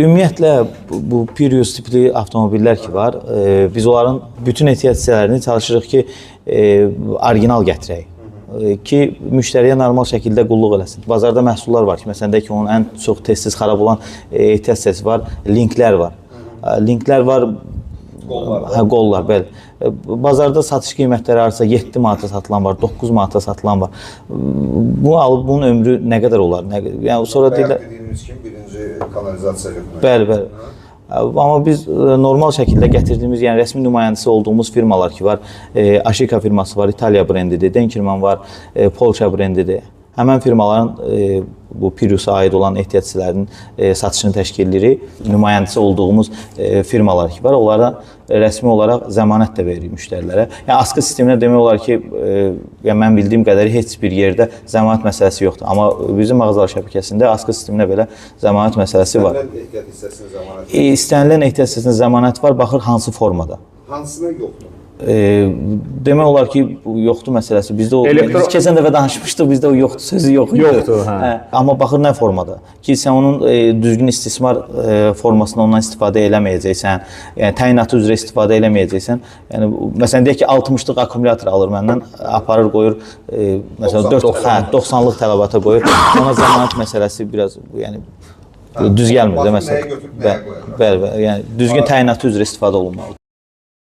Ümumiyyətlə bu Prius tipli avtomobillər ki var, biz onların bütün ehtiyac hissələrini çalışırıq ki, orijinal gətirək. Ki müştəriyə normal şəkildə qulluq eləsin. Bazarda məhsullar var ki, məsələn də ki, onun ən çox tez-tez xarab olan ehtiyac hissəsi var, linklər var. Linklər var, qollar, bəli. Bazarda satış qiymətləri arası 7 manata satılan var, 9 manata satılan var. Bu alıb bunun ömrü nə qədər olar? Yəni sonra deyirlər, dediyimiz kimi birinci kanalizasiya xidməti. Bəli, bəli. Amma biz normal şəkildə gətirdiyimiz, yəni rəsmi nümayəndəsi olduğumuz firmalar ki var, Ashika firması var, İtaliya brendidir, Denkerman var, Polşa brendidir. Həmən firmaların bu Priusa aid olan ehtiyac hissələrinin satışını təşkil edirik. Nümayəndəsi olduğumuz firmalar ki var, onlara rəsmi olaraq zəmanət də veririk müştərilərə. Yəni askı sisteminə demək olar ki, yəni mən bildiyim qədəri heç bir yerdə zəmanət məsələsi yoxdur. Amma bizim mağazalar şəbəkəsində askı sisteminə belə zəmanət məsələsi var. İstənilən ehtiyac hissəsinə zəmanət var. İstənilən ehtiyac hissəsinə zəmanət var, baxır hansı formada. Hansına yoxdur? Demək olar ki, yoxdur məsələsi. Bizdə o biz keçən dəfə danışmışdıq, bizdə o yoxdur sözü yox idi. Yoxdur, hə. Amma baxır nə formada ki, sən onun düzgün istismar formasında ondan istifadə eləməyəcəksən, yəni təyinatı üzrə istifadə eləməyəcəksən. Yəni məsələn deyək ki, 60-lıq akkumulyator alır məndən, aparır qoyur məsələn 90-lıq tələbata qoyur. Ona zəmanət məsələsi biraz yəni düz gəlmir də məsələn. Nəyə götürüb nəyə qoyarlar? Bəli, yəni düzgün təyinatı üzrə istifadə olunmalıdır.